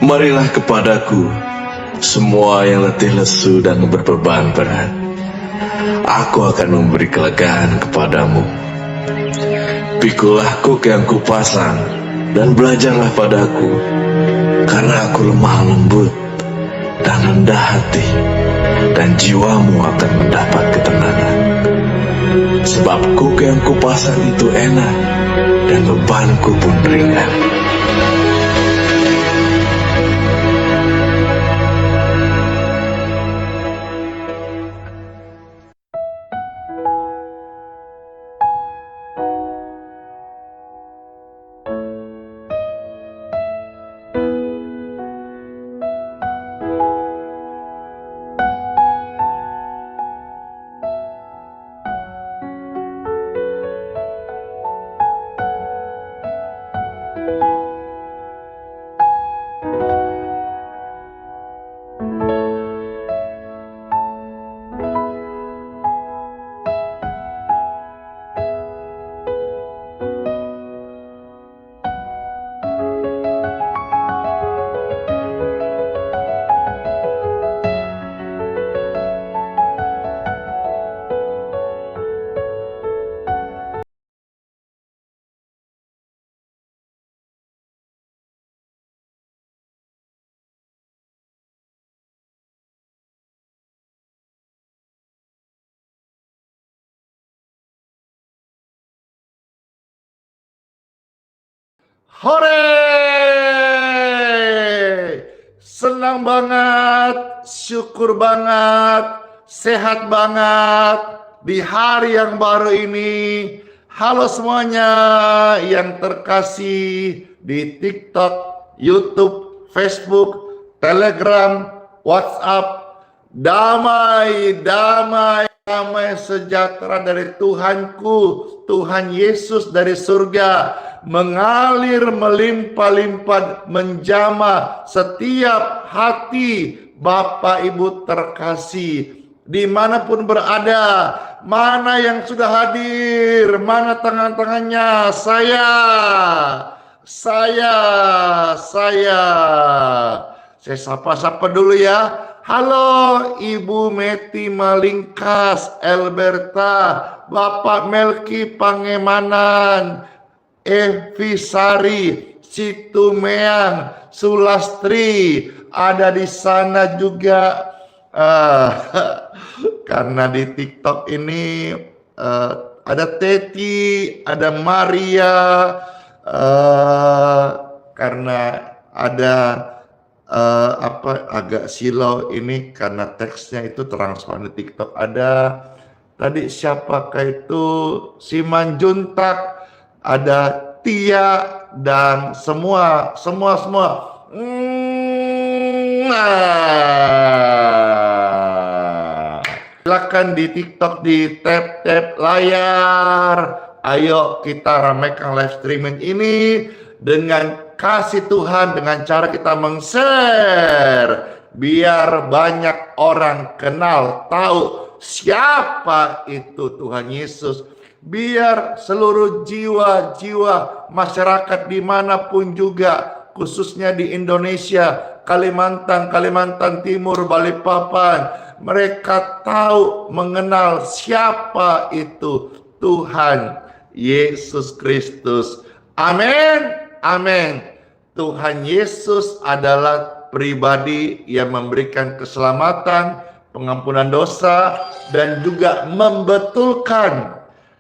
Marilah kepadaku, semua yang letih lesu dan berbeban berat. Aku akan memberi kelegaan kepadamu. Pikulah kuk yang kupasang, dan belajarlah padaku, karena aku lemah lembut dan rendah hati, dan jiwamu akan mendapat ketenangan. Sebab kuk yang kupasang itu enak, dan bebanku pun ringan. Hore! Senang banget, syukur banget, sehat banget di hari yang baru ini. Halo semuanya yang terkasih di TikTok, YouTube, Facebook, Telegram, WhatsApp. Damai, damai, damai sejahtera dari Tuhanku, Tuhan Yesus dari surga, mengalir melimpah-limpah menjamah setiap hati Bapak Ibu terkasih dimanapun berada. Mana yang sudah hadir, mana tangan-tangannya? Saya sapa-sapa dulu ya. Halo Ibu Meti Malingkas, Elberta, Bapak Melki Pangemanan, Evi Sari, Situmeang, Sulastri, ada di sana juga. Karena di TikTok ini ada Teti, ada Maria, karena ada agak silau ini karena teksnya itu transparan di TikTok. Ada tadi siapakah itu, Simanjuntak, ada Tia dan semua. Silakan di TikTok di tap layar. Ayo kita ramaikan live streaming ini dengan kasih Tuhan, dengan cara kita meng-share biar banyak orang kenal, tahu siapa itu Tuhan Yesus. Biar seluruh jiwa-jiwa masyarakat dimanapun juga, khususnya di Indonesia, Kalimantan Timur, Balikpapan, mereka tahu, mengenal siapa itu Tuhan Yesus Kristus. Amin, amin. Tuhan Yesus adalah pribadi yang memberikan keselamatan, pengampunan dosa, dan juga membetulkan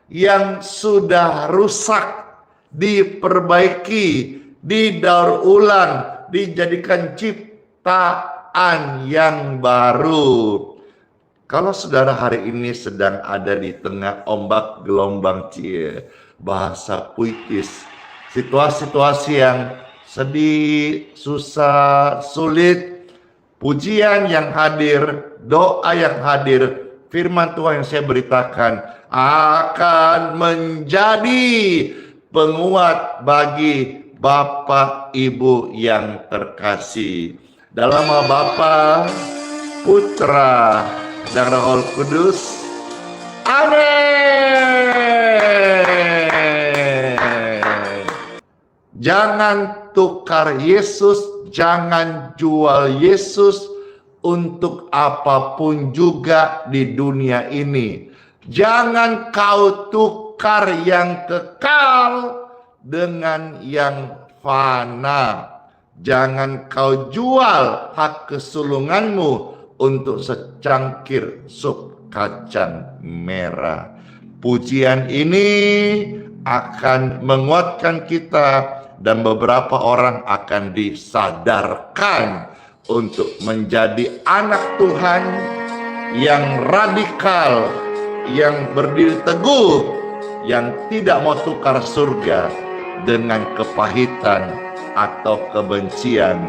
yang sudah rusak, diperbaiki, didaur ulang, dijadikan ciptaan yang baru. Kalau saudara hari ini sedang ada di tengah ombak gelombang, bahasa puitis, situasi-situasi yang sedih, susah, sulit, pujian yang hadir, doa yang hadir, firman Tuhan yang saya beritakan akan menjadi penguat bagi Bapak Ibu yang terkasih. Dalam nama Bapa, Putra, dan Roh Kudus. Amin. Jangan tukar Yesus jangan jual Yesus untuk apapun juga di dunia ini. Jangan kau tukar yang kekal dengan yang fana. Jangan kau jual hak kesulunganmu untuk secangkir sup kacang merah. Pujian ini akan menguatkan kita dan beberapa orang akan disadarkan untuk menjadi anak Tuhan yang radikal, yang berdiri teguh, yang tidak mau tukar surga dengan kepahitan atau kebencian,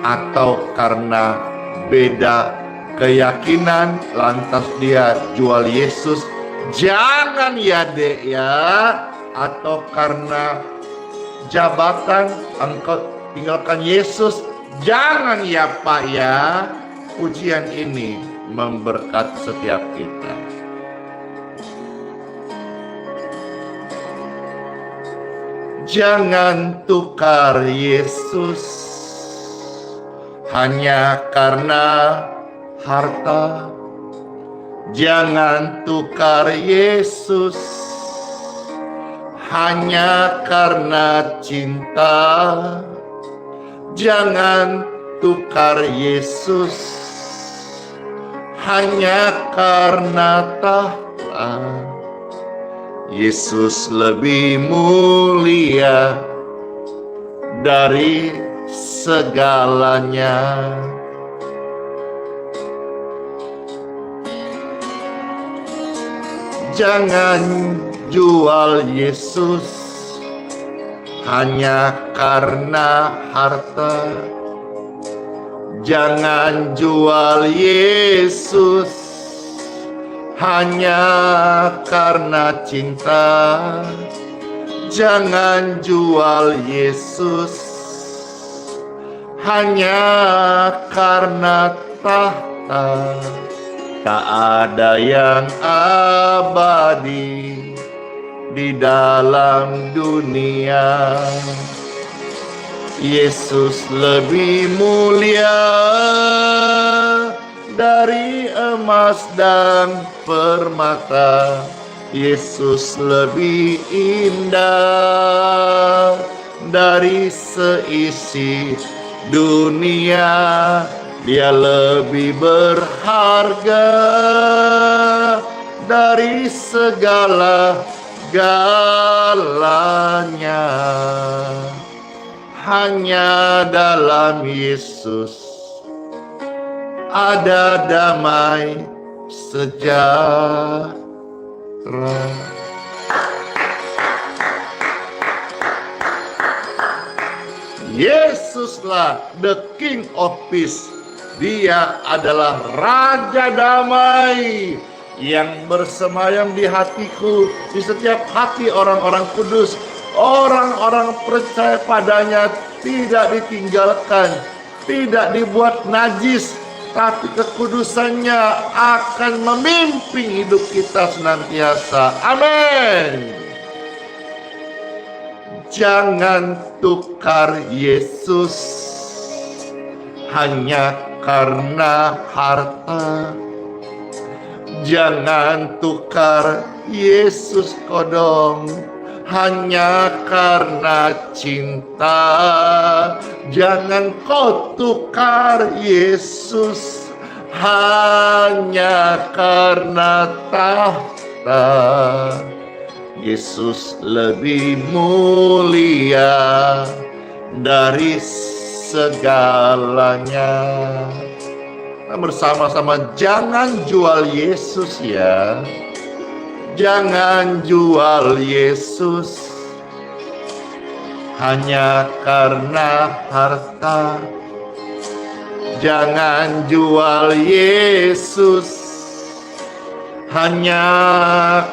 atau karena beda keyakinan lantas dia jual Yesus. Jangan ya dek ya, atau karena jabatan engkau tinggalkan Yesus. Jangan ya pak ya. Pujian ini memberkati setiap kita. Jangan tukar Yesus hanya karena harta. Jangan tukar Yesus hanya karena cinta. Jangan tukar Yesus hanya karena tahta. Yesus lebih mulia dari segalanya. Jangan jual Yesus hanya karena harta. Jangan jual Yesus hanya karena cinta. Jangan jual Yesus hanya karena tahta. Tak ada yang abadi di dalam dunia. Yesus lebih mulia dari emas dan permata. Yesus lebih indah dari seisi dunia. Dia lebih berharga dari segala-galanya. Hanya dalam Yesus ada damai sejahtera. Yesuslah the King of Peace. Dia adalah Raja Damai yang bersemayam di hatiku, di setiap hati orang-orang kudus. Orang-orang percaya padanya tidak ditinggalkan, tidak dibuat najis, tapi kekudusannya akan memimpin hidup kita senantiasa. Amin. Jangan tukar Yesus hanya karena harta. Jangan tukar Yesus kodong hanya karena cinta. Jangan kau tukar Yesus hanya karena tahta. Yesus lebih mulia dari segalanya. Kita bersama-sama jangan jual Yesus ya. Jangan jual Yesus hanya karena harta. Jangan jual Yesus hanya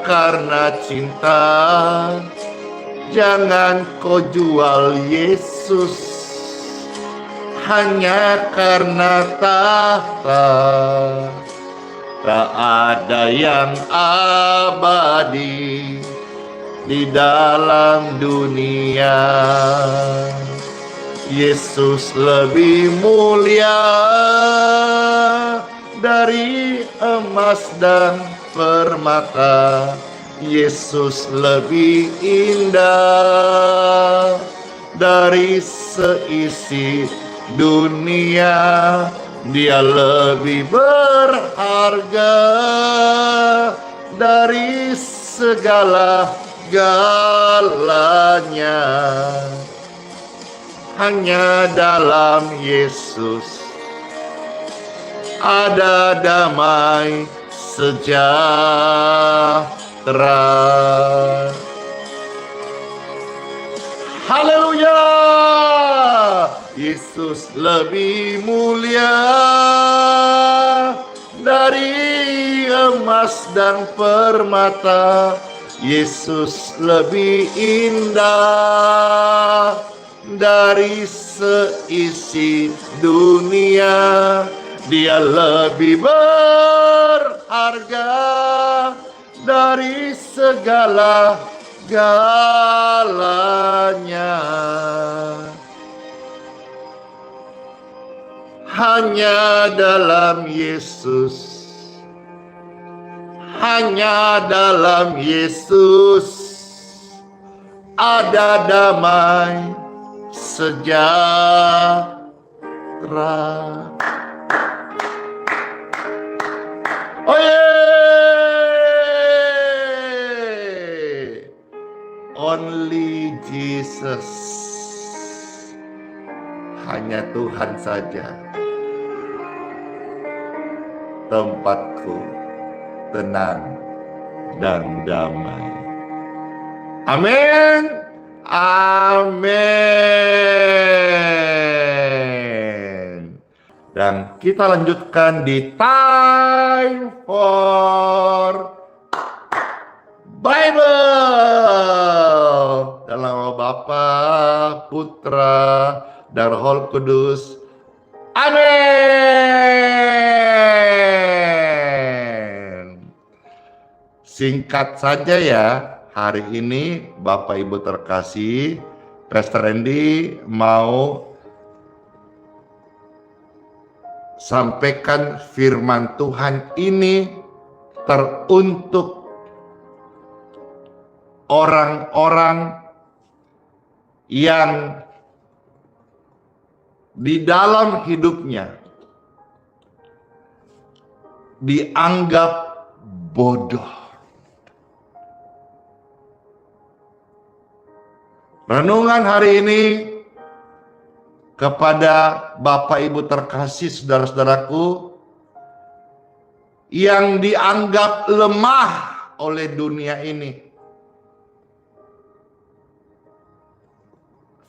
karena cinta. Jangan kau jual Yesus hanya karena tahta. Tak ada yang abadi di dalam dunia. Yesus lebih mulia dari emas dan permata. Yesus lebih indah dari seisi dunia. Dia lebih berharga dari segala-galanya. Hanya dalam Yesus ada damai sejahtera. Haleluya! Yesus lebih mulia dari emas dan permata. Yesus lebih indah dari seisi dunia. Dia lebih berharga dari segala-galanya. Hanya dalam Yesus, hanya dalam Yesus ada damai sejahtera. Oh yeah! Only Jesus. Hanya Tuhan saja tempatku tenang dan damai. Amin. Amin. Dan kita lanjutkan di Time for Bible. Dalam nama Bapa, Putra, dan Roh Kudus. Amin. Singkat saja ya, hari ini Bapak Ibu terkasih, Pastor Randy mau sampaikan firman Tuhan ini teruntuk orang-orang yang di dalam hidupnya dianggap bodoh. Renungan hari ini kepada Bapak Ibu terkasih, saudara-saudaraku yang dianggap lemah oleh dunia ini.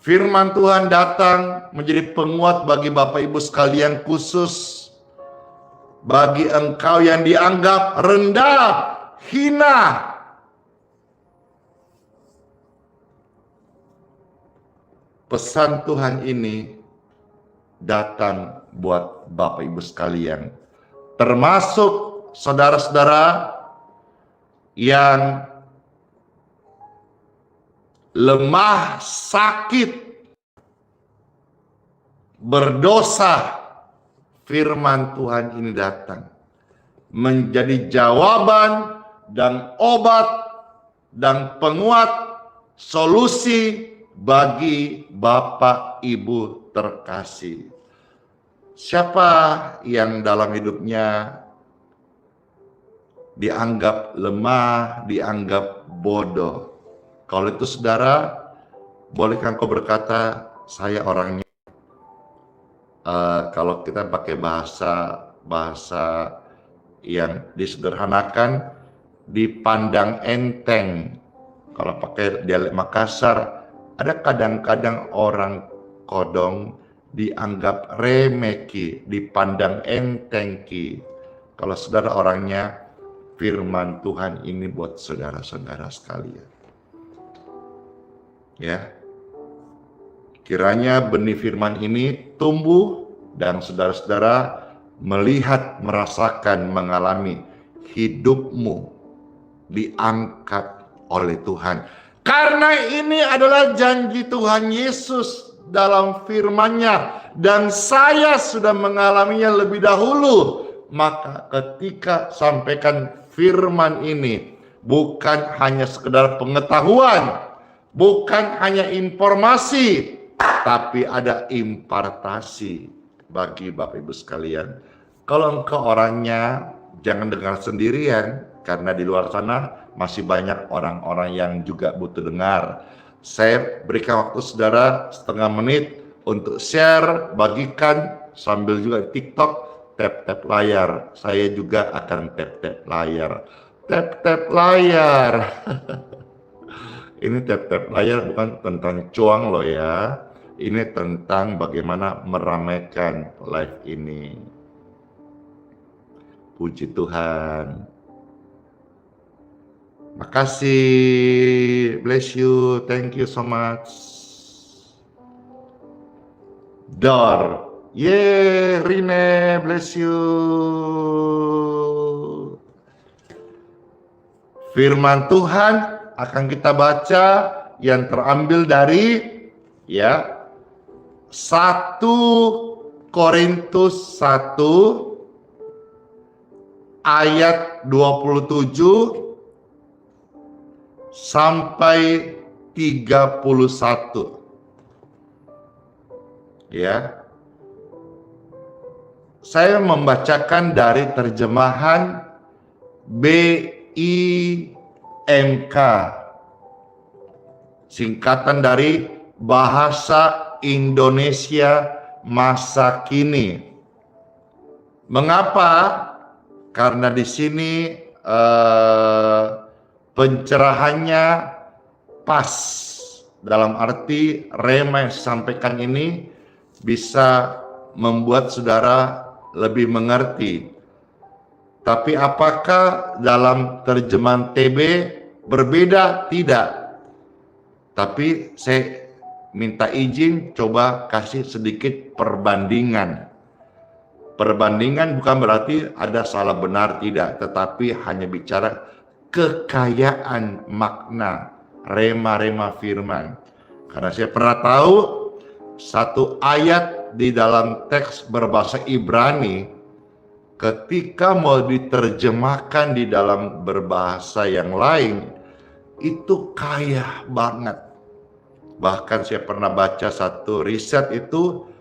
Firman Tuhan datang menjadi penguat bagi Bapak Ibu sekalian, khusus bagi engkau yang dianggap rendah, hina. Pesan Tuhan ini datang buat Bapak Ibu sekalian, termasuk saudara-saudara yang lemah, sakit, berdosa. Firman Tuhan ini datang menjadi jawaban dan obat dan penguat, solusi bagi Bapak Ibu terkasih. Siapa yang dalam hidupnya dianggap lemah, dianggap bodoh? Kalau itu saudara, bolehkah engkau berkata, saya orangnya, kalau kita pakai bahasa yang disederhanakan, dipandang enteng. Kalau pakai dialek Makassar, ada kadang-kadang orang kodong dianggap remeki, dipandang entengki. Kalau saudara orangnya, firman Tuhan ini buat saudara-saudara sekalian. Ya, kiranya benih firman ini tumbuh dan saudara-saudara melihat, merasakan, mengalami hidupmu diangkat oleh Tuhan. Karena ini adalah janji Tuhan Yesus dalam firman-Nya dan saya sudah mengalaminya lebih dahulu. Maka ketika sampaikan firman ini bukan hanya sekedar pengetahuan, bukan hanya informasi, tapi ada impartasi bagi Bapak Ibu sekalian. Kalau engkau orangnya jangan dengar sendirian, karena di luar sana masih banyak orang-orang yang juga butuh dengar. Saya berikan waktu saudara setengah menit untuk share, bagikan, sambil juga di TikTok, tap-tap layar. Saya juga akan tap-tap layar. Tap-tap layar. Ini tap-tap layar bukan tentang cuang loh ya. Ini tentang bagaimana meramaikan live ini. Puji Tuhan. Makasih. Bless you. Thank you so much. Dor. Yeay, Rine. Bless you. Firman Tuhan akan kita baca yang terambil dari 1 Korintus 1 ayat 27 sampai 31. Saya membacakan dari terjemahan BIMK, singkatan dari Bahasa Indonesia Masa Kini. Mengapa? Karena di sini pencerahannya pas, dalam arti rema yang disampaikan ini bisa membuat saudara lebih mengerti. Tapi apakah dalam terjemahan TB berbeda? Tidak. Tapi saya minta izin coba kasih sedikit perbandingan. Perbandingan bukan berarti ada salah benar, tidak, tetapi hanya bicara kekayaan makna rema-rema firman. Karena saya pernah tahu satu ayat di dalam teks berbahasa Ibrani ketika mau diterjemahkan di dalam berbahasa yang lain itu kaya banget. Bahkan saya pernah baca satu riset itu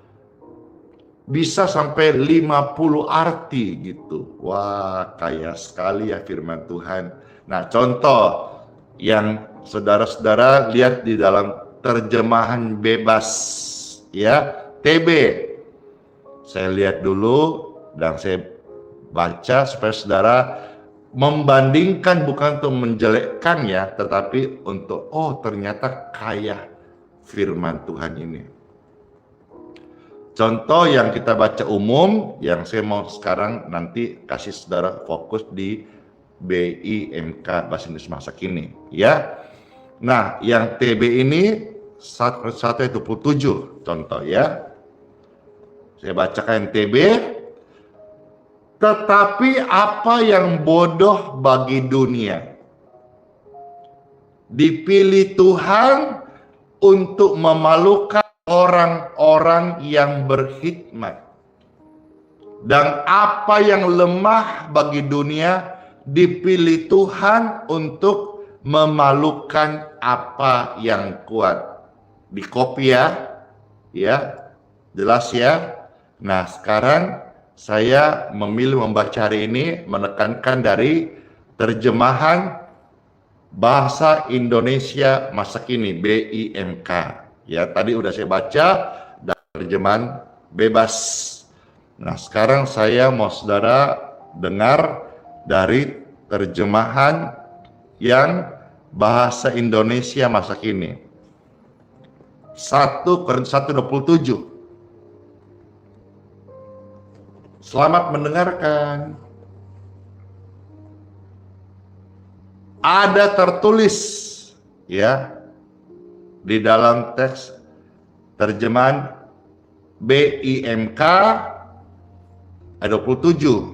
bisa sampai 50 arti gitu. Wah, kaya sekali ya firman Tuhan. Nah, contoh yang saudara-saudara lihat di dalam terjemahan bebas TB. Saya lihat dulu dan saya baca supaya saudara membandingkan, bukan untuk menjelekkan ya, tetapi untuk ternyata kaya firman Tuhan ini. Contoh yang kita baca umum, yang saya mau sekarang nanti kasih saudara fokus di BIMK Bahasa Indonesia Masa Kini ya. Nah, yang TB ini 1:27 contoh ya. Saya bacakan TB. Tetapi apa yang bodoh bagi dunia dipilih Tuhan untuk memalukan orang-orang yang berkhidmat, dan apa yang lemah bagi dunia dipilih Tuhan untuk memalukan apa yang kuat. Di copy ya, jelas ya. Nah, sekarang saya memilih membaca hari ini menekankan dari terjemahan Bahasa Indonesia Masa Kini BIMK. Ya, tadi udah saya baca dari terjemahan bebas. Nah, sekarang saya mau saudara dengar dari terjemahan yang Bahasa Indonesia Masa Kini. 1 Korintus 1:27. Selamat mendengarkan. Ada tertulis di dalam teks terjemahan BIMK ayat 27.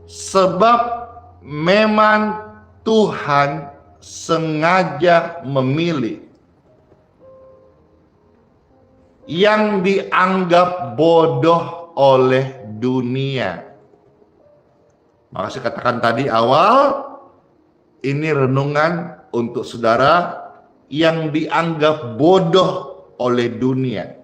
Sebab memang Tuhan sengaja memilih yang dianggap bodoh oleh dunia. Maka saya katakan tadi awal, ini renungan untuk saudara yang dianggap bodoh oleh dunia.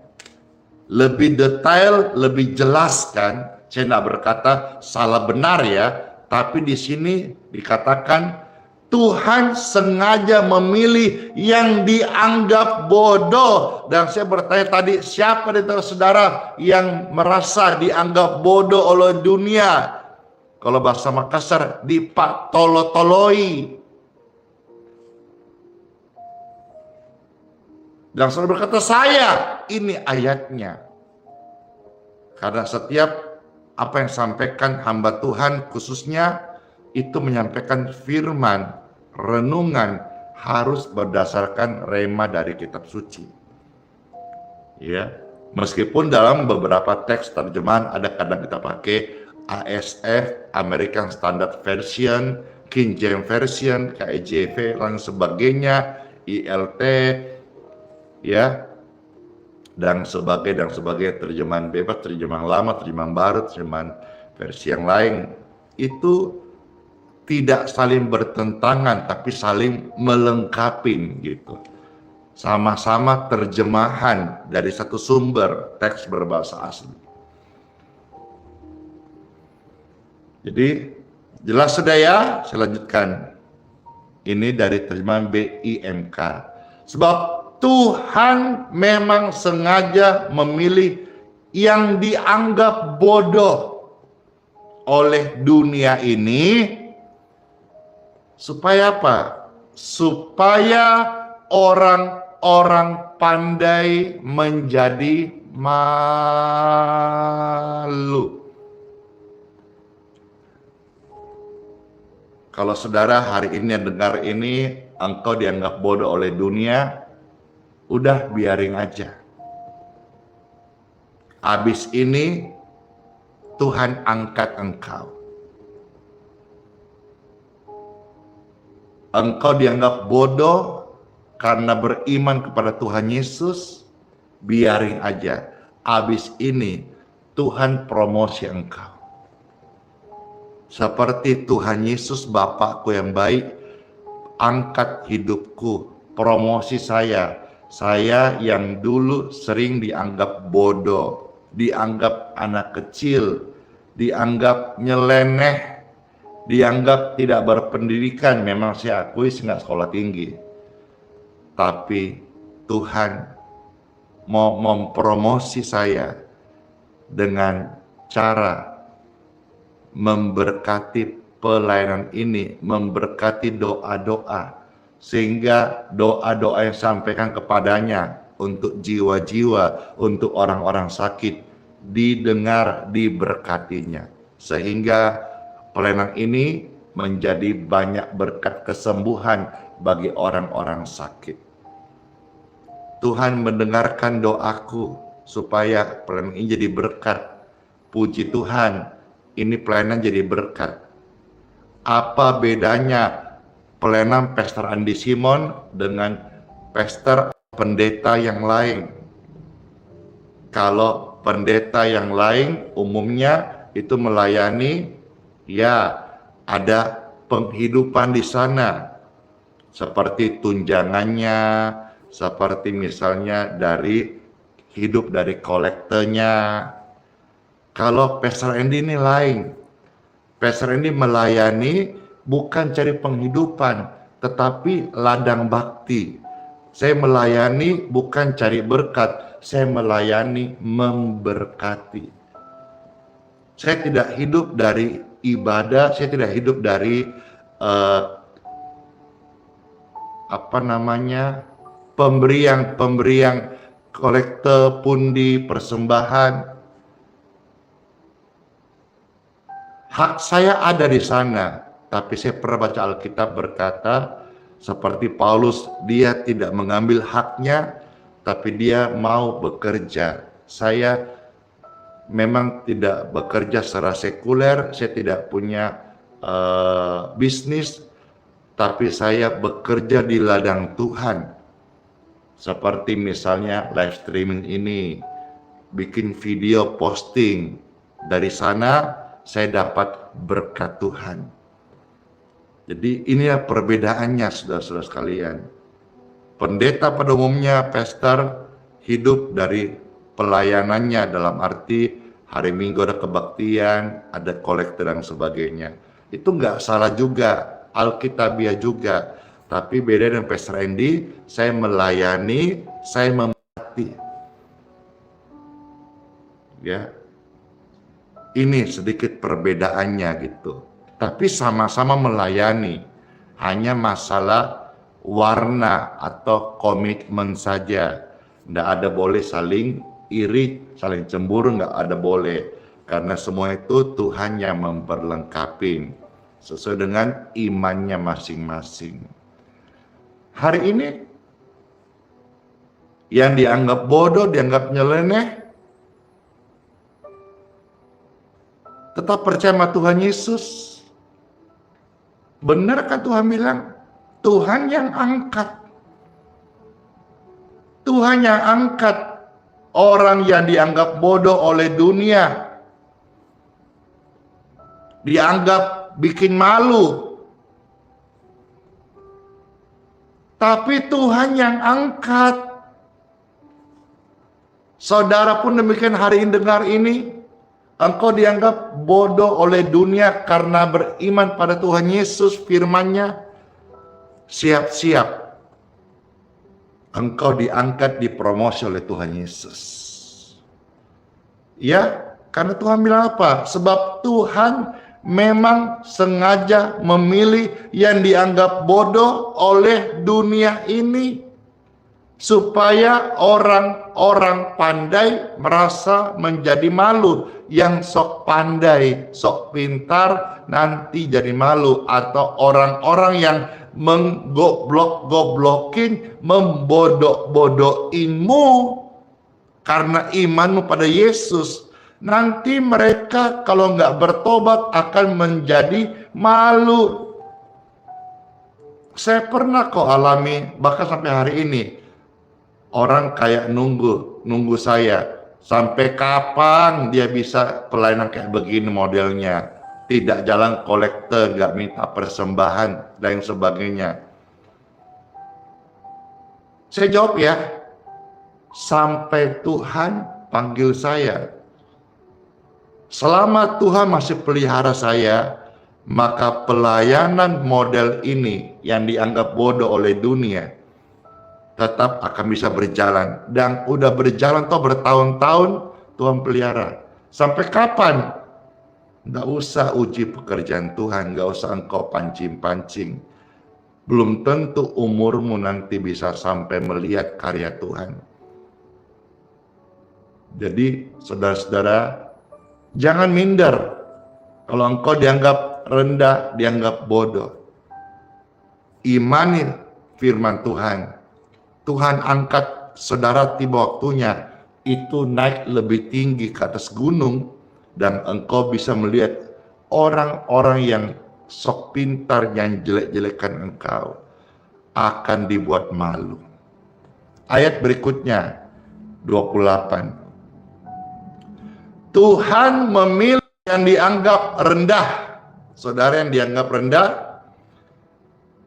Lebih detail, lebih jelaskan, saya tidak berkata salah benar ya, tapi di sini dikatakan Tuhan sengaja memilih yang dianggap bodoh. Dan saya bertanya tadi, siapa di antara saudara yang merasa dianggap bodoh oleh dunia? Kalau bahasa Makassar, dipatolo-toloi. Dan saudara berkata, saya, ini ayatnya. Karena setiap apa yang disampaikan hamba Tuhan khususnya, itu menyampaikan firman, renungan, harus berdasarkan rema dari kitab suci. Ya, meskipun dalam beberapa teks terjemahan ada kadang kita pakai ASF, American Standard Version, King James Version, KJV, dan sebagainya, ILT, ya, dan sebagainya, terjemahan bebas, terjemahan lama, terjemahan baru, terjemahan versi yang lain. Itu tidak saling bertentangan, tapi saling melengkapi gitu. Sama-sama terjemahan dari satu sumber teks berbahasa asli. Jadi jelas sudah ya, saya lanjutkan. Ini dari terjemahan BIMK. Sebab Tuhan memang sengaja memilih yang dianggap bodoh oleh dunia ini. Supaya apa? Supaya orang-orang pandai menjadi malu. Kalau saudara hari ini dengar ini, engkau dianggap bodoh oleh dunia, udah biarin aja. Habis ini Tuhan angkat engkau. Engkau dianggap bodoh karena beriman kepada Tuhan Yesus, biarin aja. Habis ini Tuhan promosi engkau. Seperti Tuhan Yesus Bapakku yang baik, angkat hidupku, promosi saya. Saya yang dulu sering dianggap bodoh, dianggap anak kecil, dianggap nyeleneh, dianggap tidak berpendidikan. Memang saya akui saya nggak sekolah tinggi. Tapi Tuhan mau mempromosi saya dengan cara memberkati pelayanan ini, memberkati doa-doa, sehingga doa-doa yang sampaikan kepadanya untuk jiwa-jiwa, untuk orang-orang sakit, didengar, diberkatinya, sehingga pelayanan ini menjadi banyak berkat kesembuhan bagi orang-orang sakit. Tuhan mendengarkan doaku supaya pelayanan ini jadi berkat. Puji Tuhan, ini pelayanan jadi berkat. Apa bedanya pelayanan Pastor Andi Simon dengan pastor pendeta yang lain? Kalau pendeta yang lain umumnya itu melayani, ya ada penghidupan di sana, seperti tunjangannya, seperti misalnya dari hidup dari kolektornya. Kalau Pastor Andy ini lain. Pastor Andy melayani bukan cari penghidupan, tetapi ladang bakti. Saya melayani bukan cari berkat, saya melayani memberkati. Saya tidak hidup dari ibadah, saya tidak hidup dari pemberian kolektor, pundi, persembahan. Hak saya ada di sana, tapi saya pernah baca Alkitab berkata, seperti Paulus, dia tidak mengambil haknya, tapi dia mau bekerja. Saya memang tidak bekerja secara sekuler, saya tidak punya bisnis, tapi saya bekerja di ladang Tuhan. Seperti misalnya live streaming ini, bikin video posting. Dari sana saya dapat berkat Tuhan. Jadi inilah perbedaannya saudara-saudara sekalian. Pendeta pada umumnya, pastor, hidup dari pelayanannya dalam arti hari Minggu ada kebaktian, ada kolektor dan sebagainya. Itu nggak salah juga, Alkitabiah juga. Tapi beda dengan Pastor Andy, saya melayani, saya memberkati. Ya, ini sedikit perbedaannya gitu. Tapi sama-sama melayani, hanya masalah warna atau komitmen saja. Nggak ada boleh saling iri, saling cemburu, nggak ada boleh. Karena semua itu Tuhan yang memperlengkapi sesuai dengan imannya masing-masing. Hari ini yang dianggap bodoh, dianggap nyeleneh, tetap percaya sama Tuhan Yesus. Benar kan Tuhan bilang? Tuhan yang angkat. Tuhan yang angkat orang yang dianggap bodoh oleh dunia. Dianggap bikin malu. Tapi Tuhan yang angkat. Saudara pun demikian hari ini dengar ini. Engkau dianggap bodoh oleh dunia karena beriman pada Tuhan Yesus, firman-Nya. Siap-siap. Engkau diangkat, dipromosi oleh Tuhan Yesus. Ya, karena Tuhan bilang apa? Sebab Tuhan memang sengaja memilih yang dianggap bodoh oleh dunia ini. Supaya orang-orang pandai merasa menjadi malu. Yang sok pandai, sok pintar nanti jadi malu. Atau orang-orang yang menggoblok-goblokin, membodoh-bodohinmu karena imanmu pada Yesus. Nanti mereka kalau nggak bertobat akan menjadi malu. Saya pernah kok alami, bahkan sampai hari ini. Orang kayak nunggu saya. Sampai kapan dia bisa pelayanan kayak begini modelnya. Tidak jalan kolektor, nggak minta persembahan, dan sebagainya. Saya jawab ya, sampai Tuhan panggil saya. Selama Tuhan masih pelihara saya, maka pelayanan model ini yang dianggap bodoh oleh dunia, tetap akan bisa berjalan. Dan udah berjalan toh bertahun-tahun Tuhan pelihara. Sampai kapan? Nggak usah uji pekerjaan Tuhan, nggak usah engkau pancing-pancing. Belum tentu umurmu nanti bisa sampai melihat karya Tuhan. Jadi saudara-saudara, jangan minder. Kalau engkau dianggap rendah, dianggap bodoh. Imani firman Tuhan. Tuhan angkat saudara tiba waktunya itu naik lebih tinggi ke atas gunung dan engkau bisa melihat orang-orang yang sok pintar yang jelek-jelekan engkau akan dibuat malu. Ayat berikutnya 28. Tuhan memilih yang dianggap rendah. Saudara yang dianggap rendah,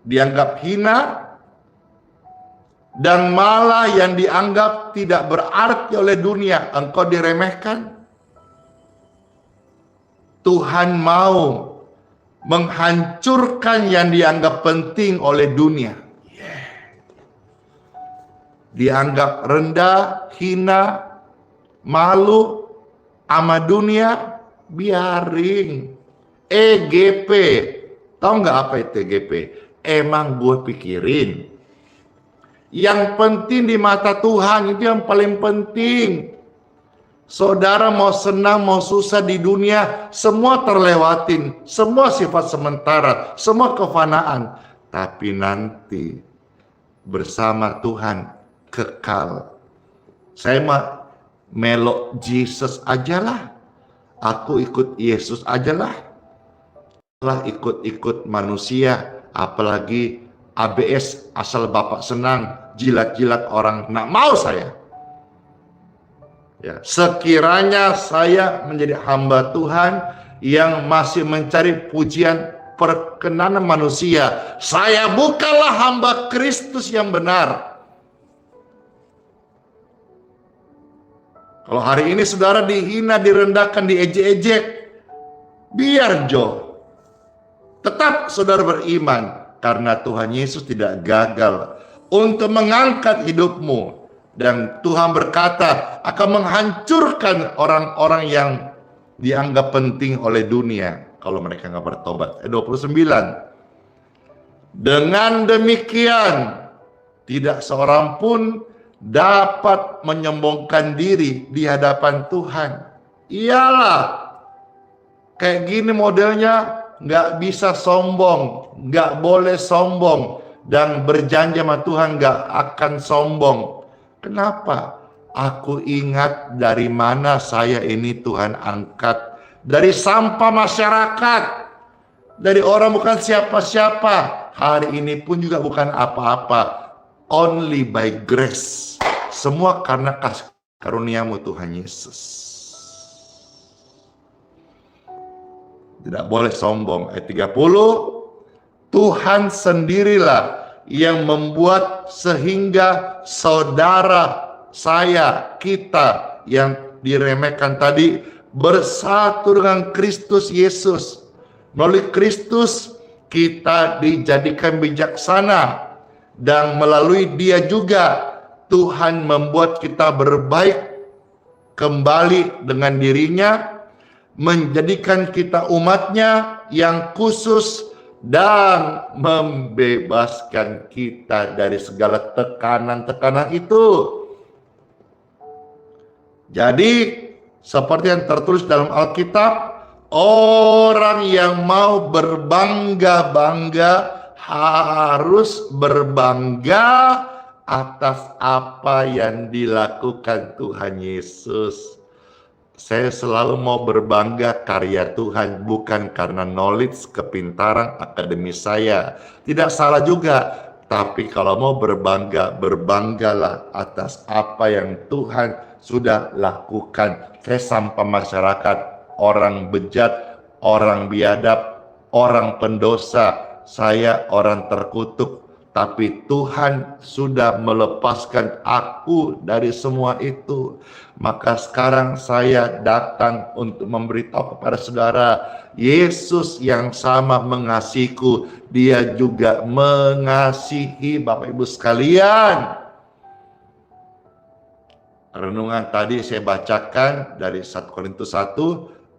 dianggap hina, dan malah yang dianggap tidak berarti oleh dunia, engkau diremehkan. Tuhan mau menghancurkan yang dianggap penting oleh dunia. Dianggap rendah, hina, malu sama dunia, biarin. EGP, tahu nggak apa itu EGP? Emang gue pikirin. Yang penting di mata Tuhan itu yang paling penting. Saudara mau senang, mau susah di dunia, semua terlewatin. Semua sifat sementara, semua kefanaan. Tapi nanti bersama Tuhan kekal. Saya mah melok Jesus ajalah. Aku ikut Yesus ajalah. Setelah ikut-ikut manusia, apalagi ABS asal Bapak senang, jilat-jilat orang nak mau saya. Ya, sekiranya saya menjadi hamba Tuhan yang masih mencari pujian perkenanan manusia, saya bukanlah hamba Kristus yang benar. Kalau hari ini saudara dihina, direndahkan, diejek-ejek, biar jauh. Tetap saudara beriman, karena Tuhan Yesus tidak gagal untuk mengangkat hidupmu. Dan Tuhan berkata akan menghancurkan orang-orang yang dianggap penting oleh dunia kalau mereka nggak bertobat. 29. Dengan demikian tidak seorang pun dapat menyombongkan diri di hadapan Tuhan. Iyalah, kayak gini modelnya, nggak bisa sombong, nggak boleh sombong, dan berjanji sama Tuhan nggak akan sombong. Kenapa? Aku ingat dari mana saya ini Tuhan angkat. Dari sampah masyarakat. Dari orang bukan siapa-siapa. Hari ini pun juga bukan apa-apa. Only by grace. Semua karena kasih karuniamu Tuhan Yesus. Tidak boleh sombong. Ayat 30. Tuhan sendirilah yang membuat sehingga saudara saya, kita yang diremehkan tadi bersatu dengan Kristus Yesus. Melalui Kristus kita dijadikan bijaksana, dan melalui Dia juga Tuhan membuat kita berbaik kembali dengan dirinya, menjadikan kita umatnya yang khusus, dan membebaskan kita dari segala tekanan-tekanan itu. Jadi seperti yang tertulis dalam Alkitab, orang yang mau berbangga-bangga harus berbangga atas apa yang dilakukan Tuhan Yesus. Saya selalu mau berbangga karya Tuhan, bukan karena knowledge, kepintaran, akademis saya. Tidak salah juga, tapi kalau mau berbangga, berbanggalah atas apa yang Tuhan sudah lakukan. Saya sampah masyarakat, orang bejat, orang biadab, orang pendosa, saya orang terkutuk. Tapi Tuhan sudah melepaskan aku dari semua itu. Maka sekarang saya datang untuk memberitahu kepada saudara, Yesus yang sama mengasihiku, Dia juga mengasihi Bapak Ibu sekalian. Renungan tadi saya bacakan dari 1 Korintus 1,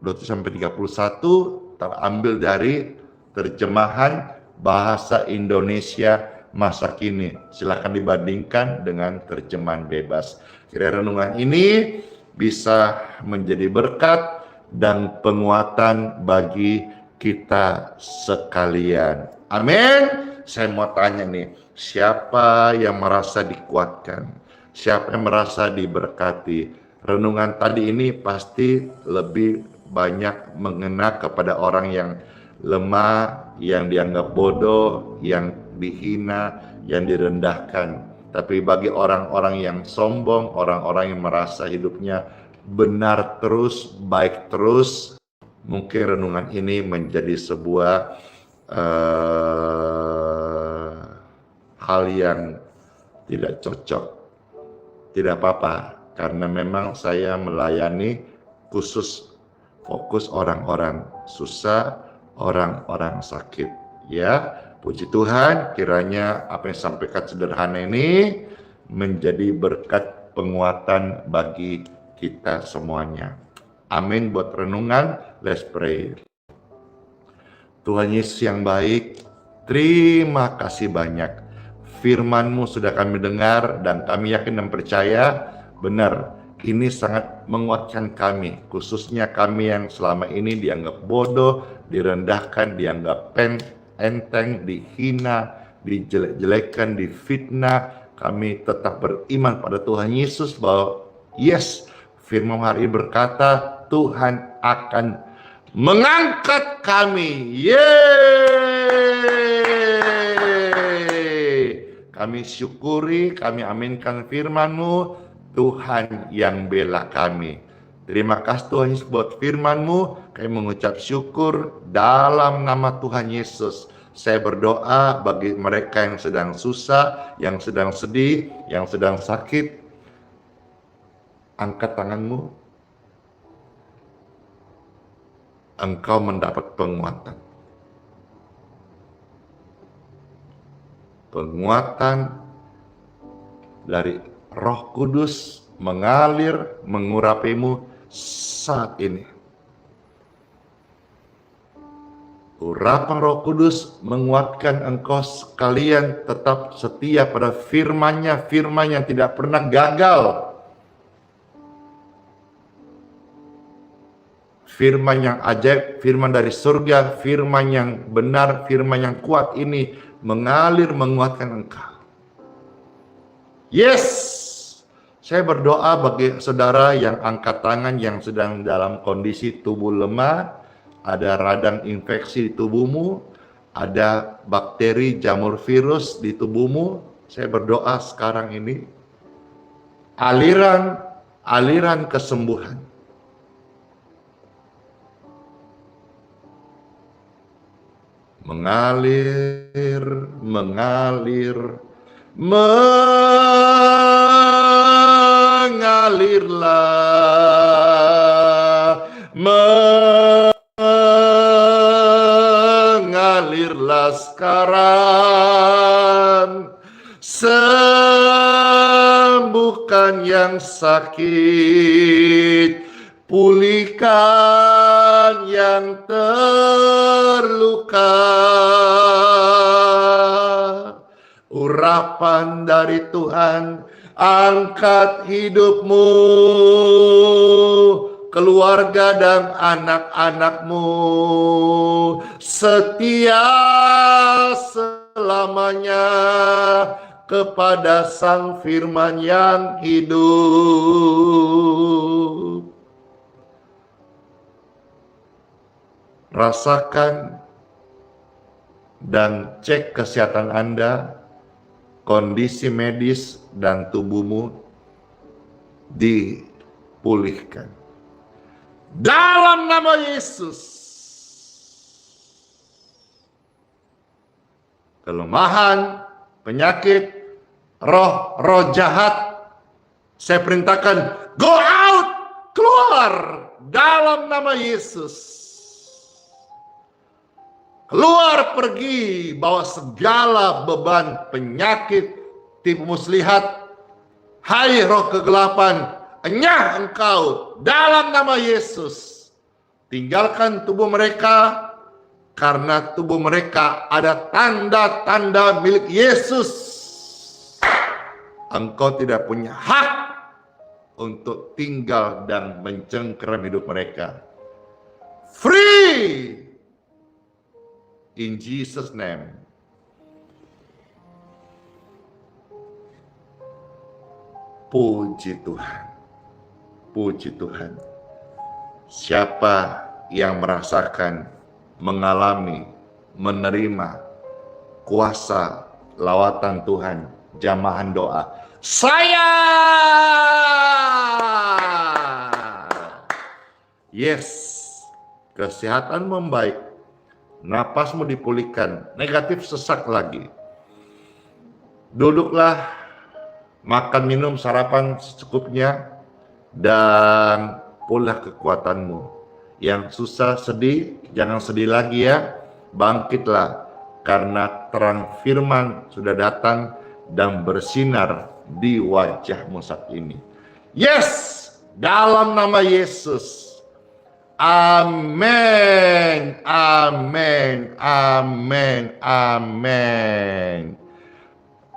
20-31, terambil dari terjemahan bahasa Indonesia masa kini. Silakan dibandingkan dengan terjemahan bebas. Kiranya renungan ini bisa menjadi berkat dan penguatan bagi kita sekalian. Amin. Saya mau tanya nih, siapa yang merasa dikuatkan? Siapa yang merasa diberkati? Renungan tadi ini pasti lebih banyak mengena kepada orang yang lemah, yang dianggap bodoh, yang dihina, yang direndahkan. Tapi bagi orang-orang yang sombong, orang-orang yang merasa hidupnya benar terus, baik terus, mungkin renungan ini menjadi sebuah hal yang tidak cocok. Tidak apa-apa, karena memang saya melayani khusus fokus orang-orang susah, orang-orang sakit. Ya, puji Tuhan, kiranya apa yang sampaikan sederhana ini menjadi berkat penguatan bagi kita semuanya. Amin. Buat renungan, let's pray. Tuhan Yesus yang baik, terima kasih banyak. Firman-Mu sudah kami dengar dan kami yakin dan percaya benar. Ini sangat menguatkan kami, khususnya kami yang selama ini dianggap bodoh, direndahkan, dianggap enteng, dihina, dijelek-jelekan, difitnah. Kami tetap beriman pada Tuhan Yesus bahwa yes, firman hari ini berkata Tuhan akan mengangkat kami. Yeay! Kami syukuri, kami aminkan firman-Mu, Tuhan yang bela kami. Terima kasih Tuhan Yesus buat firman-Mu, kami mengucap syukur dalam nama Tuhan Yesus. Saya berdoa bagi mereka yang sedang susah, yang sedang sedih, yang sedang sakit. Angkat tanganmu, engkau mendapat penguatan. Penguatan dari Roh Kudus mengalir, mengurapimu saat ini. Urapan Roh Kudus menguatkan engkau sekalian tetap setia pada firman-Nya, firman yang tidak pernah gagal. Firman yang ajaib, firman dari surga, firman yang benar, firman yang kuat ini mengalir menguatkan engkau. Yes, saya berdoa bagi saudara yang angkat tangan yang sedang dalam kondisi tubuh lemah, ada radang infeksi di tubuhmu, ada bakteri jamur virus di tubuhmu. Saya berdoa sekarang ini aliran kesembuhan mengalirlah sekarang. Sembuhkan yang sakit, pulihkan yang terluka. Urapan dari Tuhan, angkat hidupmu, keluarga dan anak-anakmu, setia selamanya kepada Sang Firman yang hidup. Rasakan dan cek kesehatan Anda, kondisi medis dan tubuhmu dipulihkan. Dalam nama Yesus, kelemahan, penyakit, roh jahat, saya perintahkan, go out, keluar dalam nama Yesus. Keluar pergi, bawa segala beban penyakit, tipu muslihat. Hai roh kegelapan, enyah engkau dalam nama Yesus. Tinggalkan tubuh mereka, karena tubuh mereka ada tanda-tanda milik Yesus. Engkau tidak punya hak untuk tinggal dan mencengkeram hidup mereka. Free! In Jesus' name. Puji Tuhan. Puji Tuhan. Siapa yang merasakan, mengalami, menerima kuasa lawatan Tuhan, jamahan doa, saya. Yes. Kesehatan membaik. Napasmu dipulihkan, negatif sesak lagi. Duduklah, makan minum sarapan secukupnya, dan pulih kekuatanmu. Yang susah sedih, jangan sedih lagi ya. Bangkitlah, karena terang firman sudah datang dan bersinar di wajahmu saat ini. Yes, dalam nama Yesus. Amin, amin, amin, amin.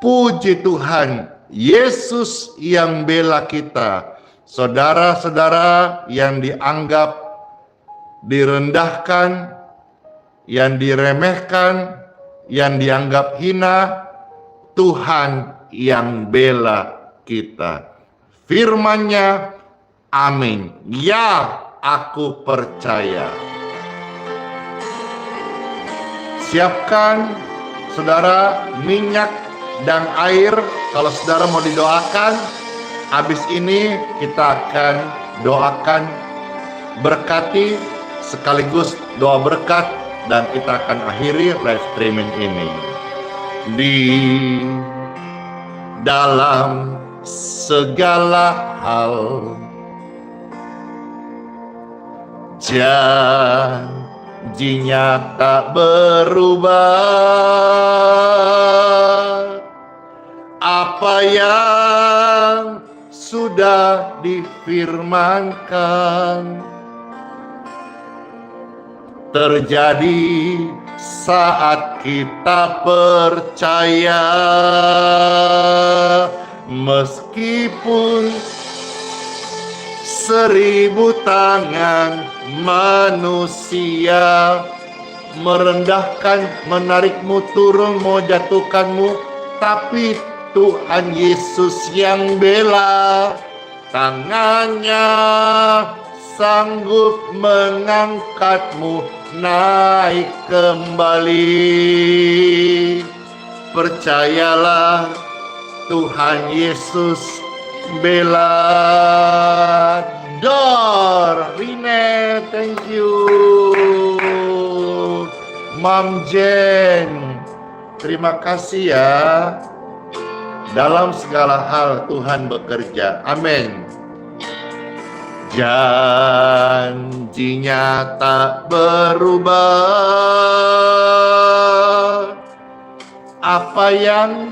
Puji Tuhan, Yesus yang bela kita. Saudara-saudara yang dianggap direndahkan, yang diremehkan, yang dianggap hina, Tuhan yang bela kita. Firman-Nya, amin. Ya, aku percaya. Siapkan, saudara, minyak dan air. Kalau saudara mau didoakan, habis ini kita akan doakan, berkati sekaligus doa berkat, dan kita akan akhiri live streaming ini. Di dalam segala hal, janjinya tak berubah. Apa yang sudah difirmankan terjadi saat kita percaya, meskipun 1000 tangan manusia merendahkan, menarikmu turun, mau jatuhkanmu, tapi Tuhan Yesus yang bela. Tangannya sanggup mengangkatmu naik kembali. Percayalah, Tuhan Yesus bela. Dor, Rine, thank you. Mam Jen, terima kasih ya. Dalam segala hal Tuhan bekerja. Amin. Janjinya tak berubah. Apa yang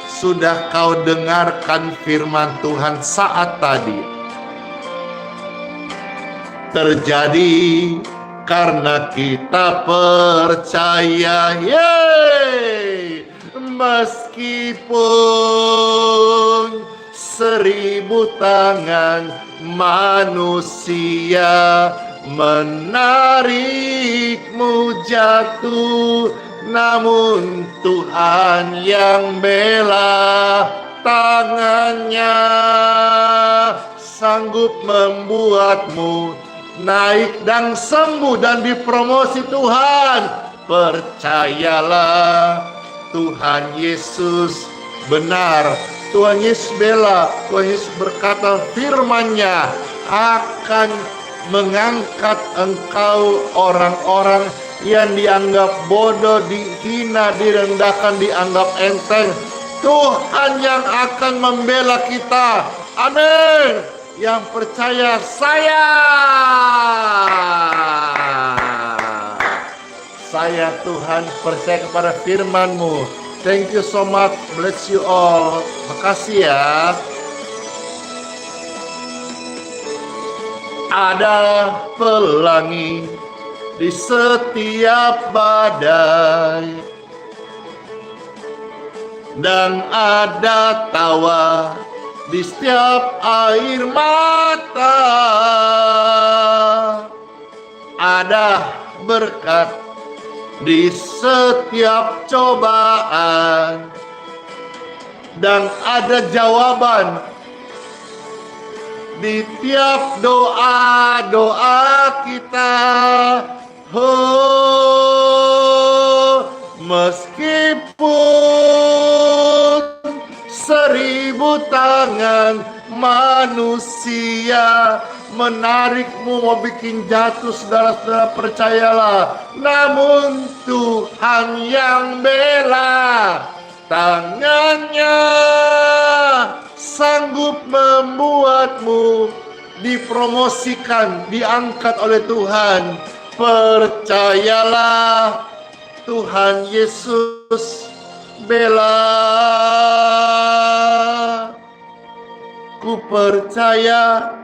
sudah kau dengarkan firman Tuhan saat tadi terjadi karena kita percaya. Yeay! Meskipun 1000 tangan manusia menarikmu jatuh, namun Tuhan yang bela. Tangannya sanggup membuatmu naik dan sembuh dan dipromosi Tuhan. Percayalah, Tuhan Yesus benar, Tuhan Yesus bela. Tuhan Yesus berkata firman-Nya akan mengangkat engkau, orang-orang yang dianggap bodoh, dihina, direndahkan, dianggap enteng. Tuhan yang akan membela kita. Amin. Yang percaya saya Tuhan percaya kepada firman-Mu. Thank you so much. Bless you all. Makasih ya. Ada pelangi di setiap badai, dan ada tawa di setiap air mata. Ada berkat di setiap cobaan, dan ada jawaban di tiap doa-doa kita. Oh, meskipun 1000 tangan manusia menarikmu, mau bikin jatuh, saudara-saudara percayalah, namun Tuhan yang bela. Tangannya sanggup membuatmu dipromosikan, diangkat oleh Tuhan. Percayalah, Tuhan Yesus bela. Ku percaya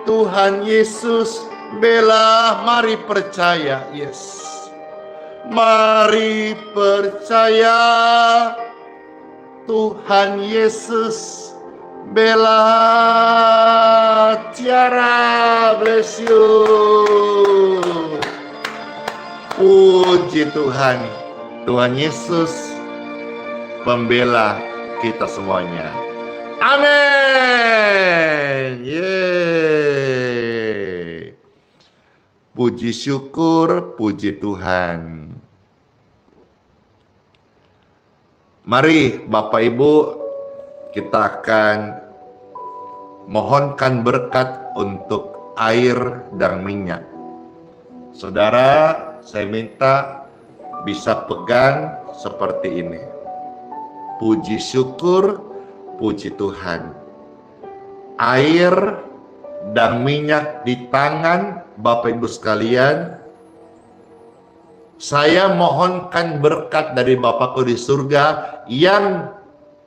Tuhan Yesus bela. Mari percaya, yes. Mari percaya Tuhan Yesus bela. Tiara, bless you. Puji Tuhan. Tuhan Yesus pembela kita semuanya. Amin. Yeay. Puji syukur, puji Tuhan. Mari Bapak Ibu, kita akan mohonkan berkat untuk air dan minyak. Saudara, saya minta bisa pegang seperti ini. Puji syukur, puji Tuhan. Air dan minyak di tangan Bapak Ibu sekalian. Saya mohonkan berkat dari Bapakku di surga yang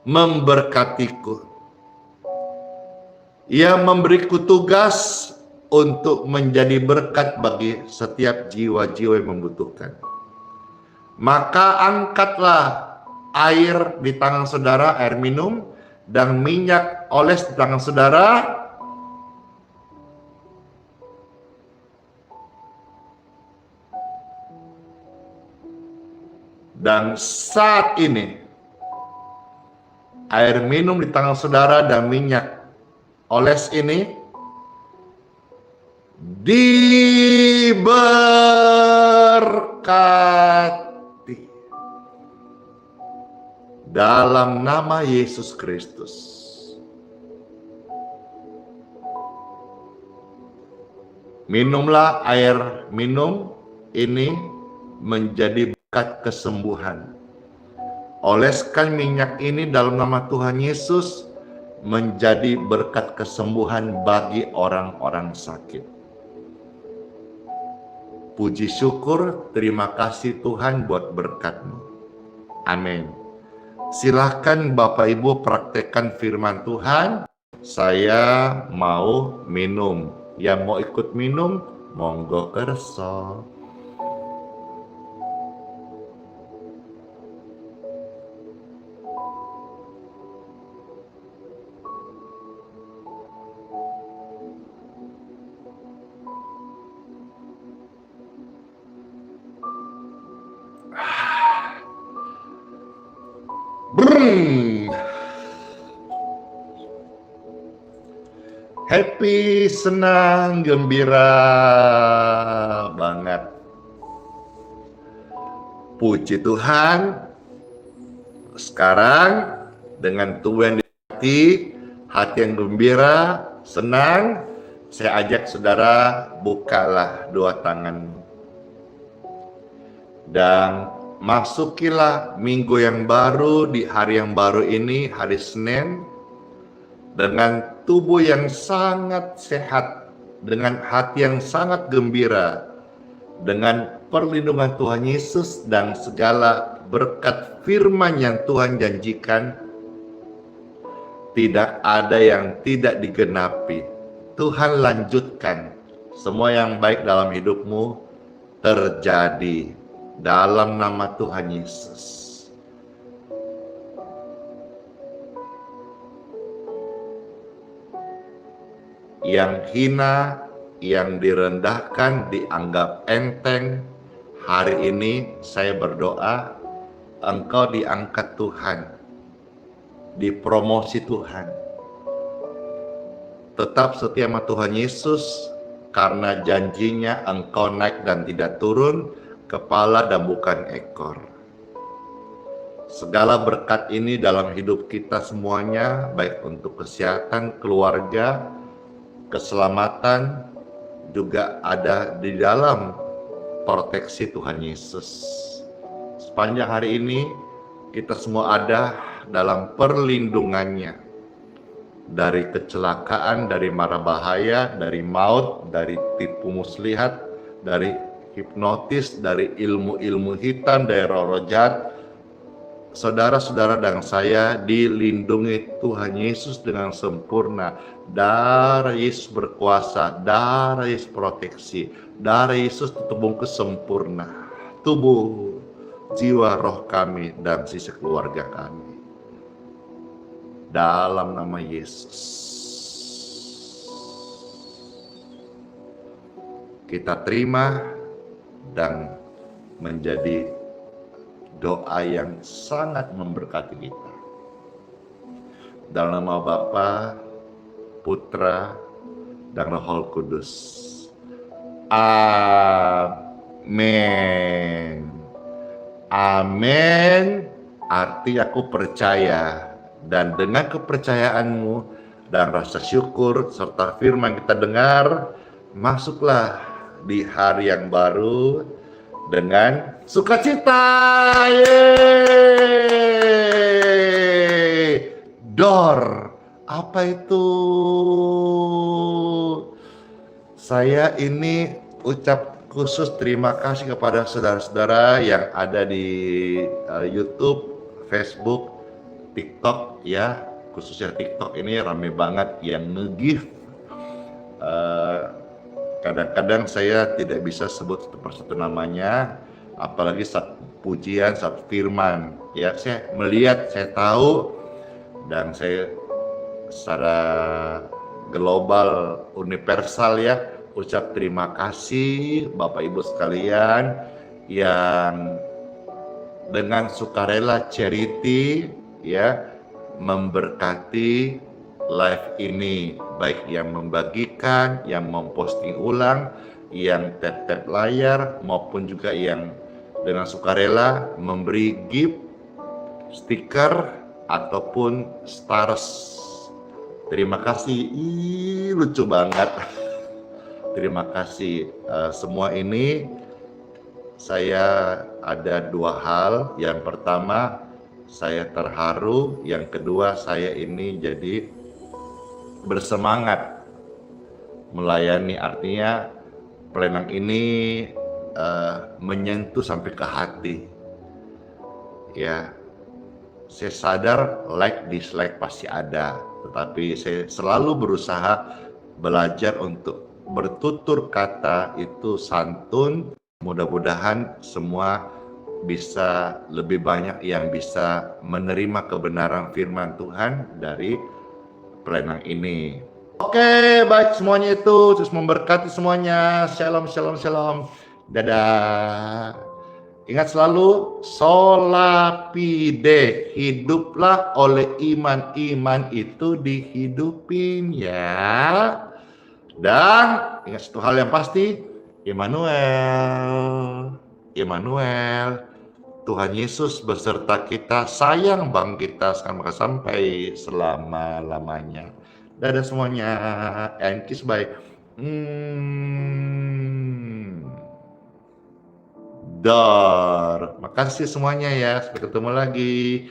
memberkatiku. Ia memberiku tugas untuk menjadi berkat bagi setiap jiwa-jiwa yang membutuhkan. Maka angkatlah air di tangan saudara, air minum, dan minyak oles di tangan saudara. Dan saat ini, air minum di tangan saudara dan minyak oles ini diberkati dalam nama Yesus Kristus. Minumlah air minum ini menjadi berkat kesembuhan. Oleskan minyak ini dalam nama Tuhan Yesus menjadi berkat kesembuhan bagi orang-orang sakit. Puji syukur, terima kasih Tuhan buat berkat-Mu. Amin. Silahkan Bapak Ibu praktekkan firman Tuhan. Saya mau minum. Yang mau ikut minum, monggo kerso. Happy, senang, gembira banget. Puji Tuhan. Sekarang dengan tubuh yang di hati yang gembira, senang, saya ajak saudara bukalah dua tanganmu. Dan masukilah minggu yang baru di hari yang baru ini, hari Senin, dengan tubuh yang sangat sehat, dengan hati yang sangat gembira, dengan perlindungan Tuhan Yesus dan segala berkat firman yang Tuhan janjikan, tidak ada yang tidak digenapi. Tuhan lanjutkan semua yang baik dalam hidupmu terjadi dalam nama Tuhan Yesus. Yang hina, yang direndahkan, dianggap enteng, hari ini saya berdoa, engkau diangkat Tuhan, dipromosi Tuhan. Tetap setia sama Tuhan Yesus, karena janjinya engkau naik dan tidak turun, kepala dan bukan ekor. Segala berkat ini dalam hidup kita semuanya, baik untuk kesehatan, keluarga, keselamatan, juga ada di dalam proteksi Tuhan Yesus. Sepanjang hari ini, kita semua ada dalam perlindungannya. Dari kecelakaan, dari mara bahaya, dari maut, dari tipu muslihat, dari hipnotis, dari ilmu-ilmu hitam, dari roh jahat. Saudara-saudara dan saya dilindungi Tuhan Yesus dengan sempurna. Darah Yesus berkuasa, darah Yesus proteksi, darah Yesus bungkus sempurna. Tubuh, jiwa, roh kami, dan sisi keluarga kami. Dalam nama Yesus. Kita terima dan menjadi doa yang sangat memberkati kita. Dalam nama Bapa, Putra, dan Roh Kudus. Amin. Amin. arti aku percaya. Dan dengan kepercayaanmu dan rasa syukur serta firman kita dengar, masuklah di hari yang baru dengan sukacita. Yeay! Door. Apa itu? Saya ini ucap khusus terima kasih kepada saudara-saudara yang ada di YouTube, Facebook, TikTok ya, khususnya TikTok ini rame banget yang nge-give. Kadang-kadang saya tidak bisa sebut satu persatu namanya, apalagi saat pujian, saat firman. Ya, saya melihat, saya tahu, dan saya secara global, universal ya, ucap terima kasih Bapak Ibu sekalian yang dengan sukarela charity ya memberkati live ini, baik yang membagikan, yang memposting ulang, yang tap-tap layar, maupun juga yang dengan sukarela memberi gift, stiker, ataupun stars. Terima kasih, lucu banget. Terima kasih. Semua ini saya ada dua hal. Yang pertama, saya terharu. Yang kedua, saya ini jadi bersemangat melayani. Artinya Pelenang ini menyentuh sampai ke hati. Ya, saya sadar like dislike pasti ada, tetapi saya selalu berusaha belajar untuk bertutur kata itu santun. Mudah-mudahan semua bisa lebih banyak yang bisa menerima kebenaran firman Tuhan dari Pelenang ini. Oke, baik semuanya itu, terus memberkati semuanya. Shalom, shalom, shalom. Dadah. Ingat selalu, sola fide, hiduplah oleh iman. Iman itu dihidupin ya. Dan ingat satu hal yang pasti, Immanuel, Tuhan Yesus beserta kita, sayang bang kita sampai selama-lamanya. Dadah semuanya, and kiss bye. Dar. Makasih semuanya ya. Sampai ketemu lagi.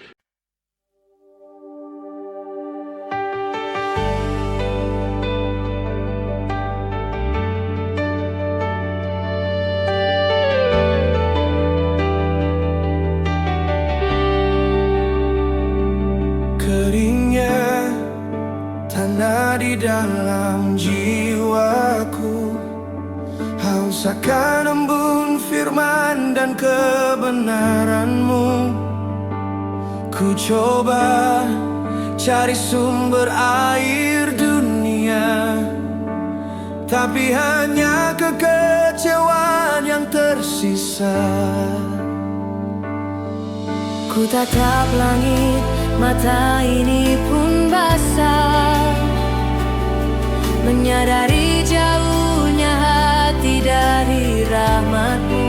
Keringnya tanah di dalam jiwaku, haus akan embun firman dan kebenaran-Mu. Ku coba cari sumber air dunia, tapi hanya kekecewaan yang tersisa. Ku tatap langit, mata ini pun basah, menyadari jauhnya hati dari rahmat-Mu.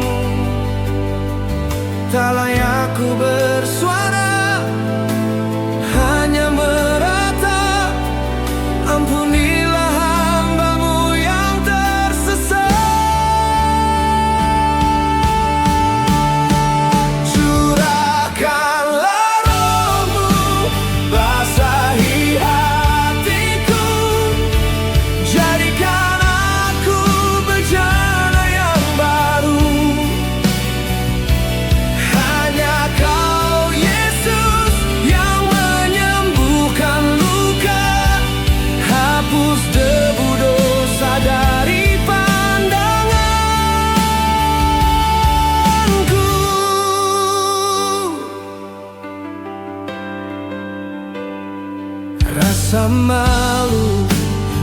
Tak layak ku bersuara, hanya meratap. Ampunilah hamba-Mu yang tersesat. Curahkanlah Roh-Mu, basahi hatiku, jadikan aku bejana yang baru. Hanya Kau Yesus yang menyembuhkan luka, hapus debu dosa dari pandanganku. Rasa malu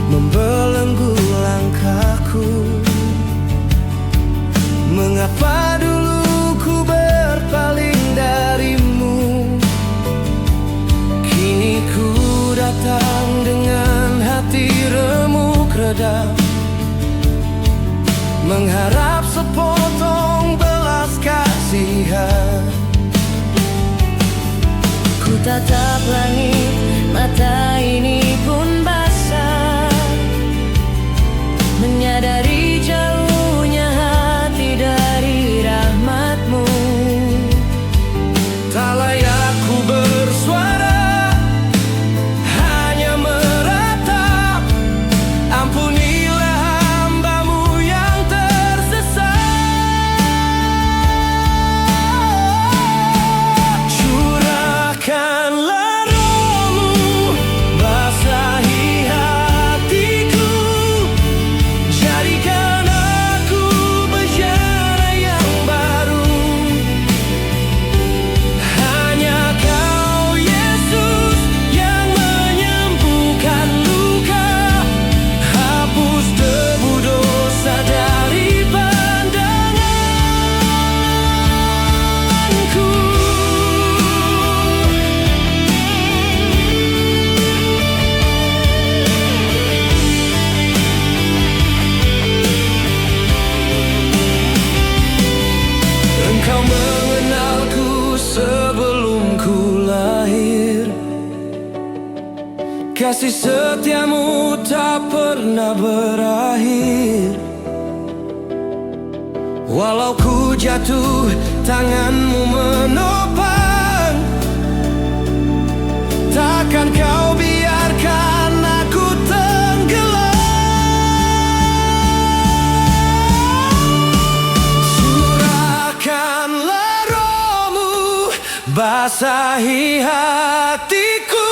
membelenggu langkahku. Mengapa dulu ku berpaling dari-Mu? Kini ku datang dengan hati remuk redam, mengharap sepotong belas kasihan. tatap langit, mata ini pun basah. Menyadari jauhnya hati dari rahmat-Mu. Tak layak ku bersuara, hanya meratap. Ampunilah hamba-Mu yang tersesat. Curahkanlah Roh-Mu, basahi hatiku. Jadikan aku bejana yang baru. Hanya Kau Yesus yang menyembuhkan luka. Hapus debu dosa dari pandanganku. Engkau mengenalku sebelum ku lahir. Kasih setiamu tak pernah berakhir. Walau ku jatuh, tangan-Mu menopang. Takkan Kau biarkan aku tenggelam. Curahkanlah Roh-Mu, basahi hatiku.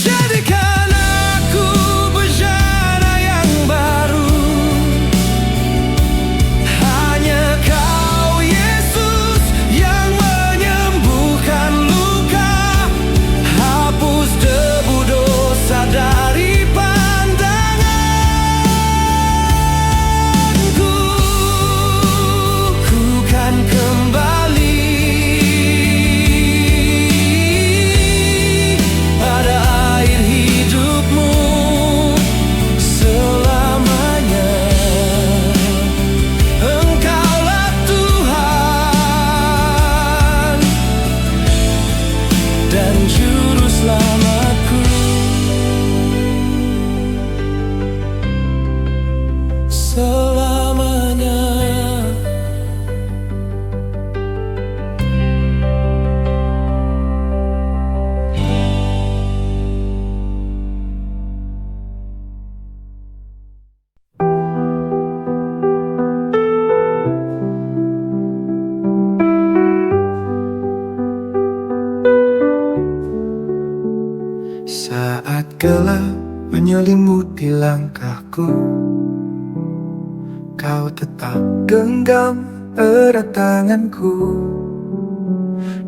Jadikan aku bejana yang baru. Hanya Kau Yesus yang menyembuhkan luka. Hapus debu dosa dari pandanganku. Ku kan kembali pada air hidup-Mu selamanya. Engkaulah Tuhan dan Juru Selamatku. Selamanya. Saat gelap menyelimuti langkahku, Kau tetap genggam erat tanganku.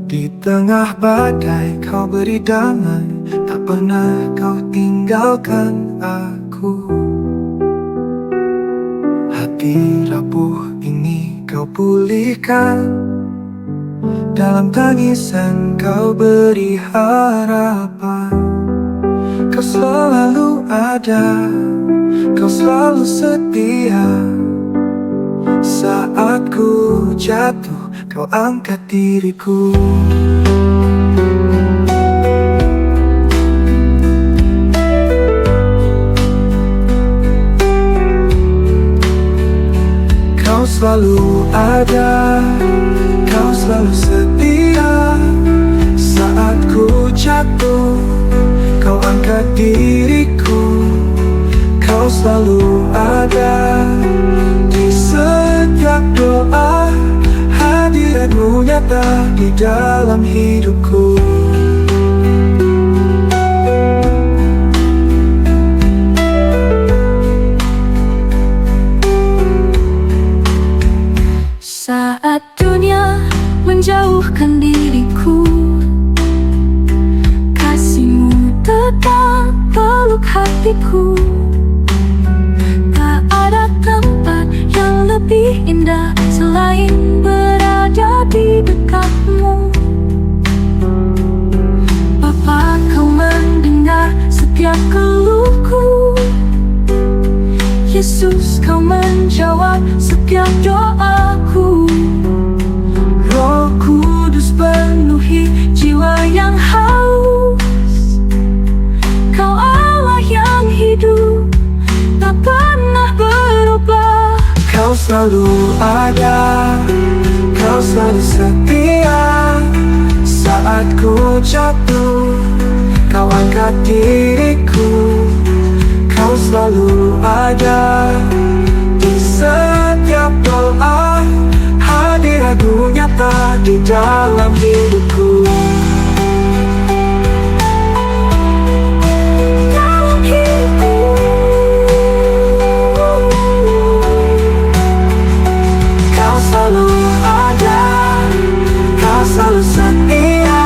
Di tengah badai Kau beri damai, tak pernah Kau tinggalkan aku. Hati rapuh ini Kau pulihkan, dalam tangisan Kau beri harapan. Kau selalu ada, Kau selalu setia. Saat ku jatuh, Kau angkat diriku. Kau selalu ada, Kau selalu setia. Saat ku jatuh, Kau angkat diriku. Kau selalu ada di setiap doa. Hadirat-Mu nyata di dalam hidupku. Saat dunia menjauhkan diriku, kasih-Mu tetap peluk hatiku. Tak ada tempat yang lebih indah selain berada di dekat-Mu. Bapa, Kau mendengar setiap keluhku. Yesus, Kau menjawab setiap doaku. Roh Kudus penuhi jiwa yang selalu ada, kau selalu setia. Saat ku jatuh, kau angkat diriku. Kau selalu ada di setiap doa, hadiratmu nyata di dalam hidupku. Dalam hidupku, kau selalu ada, kau selalu setia.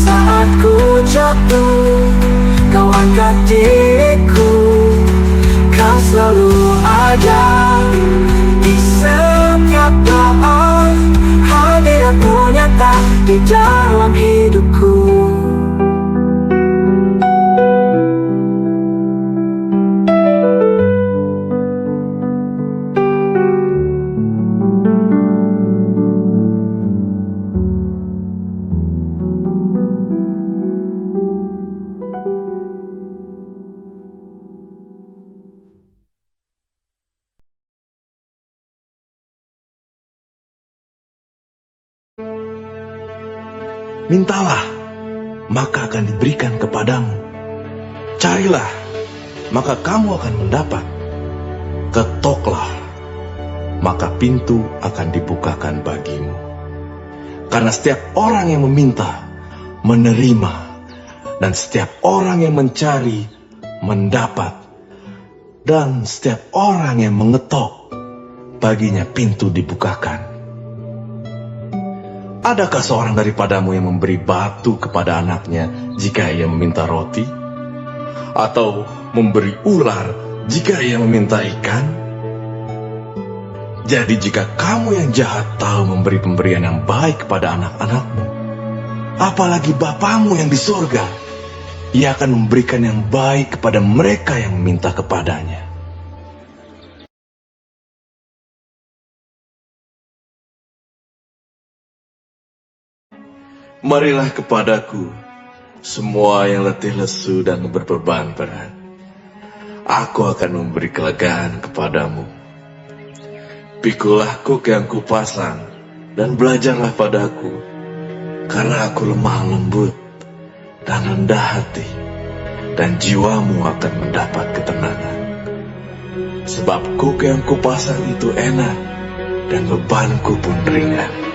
Saat ku jatuh, kau angkat diriku. Kau selalu ada di setiap doa, hadiratmu nyata di dalam hidupku. Mintalah, maka akan diberikan kepadamu. Carilah, maka kamu akan mendapat. Ketoklah, maka pintu akan dibukakan bagimu. Karena setiap orang yang meminta, menerima. Dan setiap orang yang mencari, mendapat. Dan setiap orang yang mengetok, baginya pintu dibukakan. Adakah seorang daripadamu yang memberi batu kepada anaknya jika ia meminta roti? Atau memberi ular jika ia meminta ikan? Jadi jika kamu yang jahat tahu memberi pemberian yang baik kepada anak-anakmu, apalagi Bapamu yang di surga, ia akan memberikan yang baik kepada mereka yang meminta kepadanya. Marilah kepadaku, semua yang letih lesu dan berbeban berat. Aku akan memberi kelegaan kepadamu. Pikulah kuk yang kupasang, dan belajarlah padaku, karena aku lemah lembut dan rendah hati, dan jiwamu akan mendapat ketenangan. Sebab kuk yang kupasang itu enak, dan bebanku pun ringan.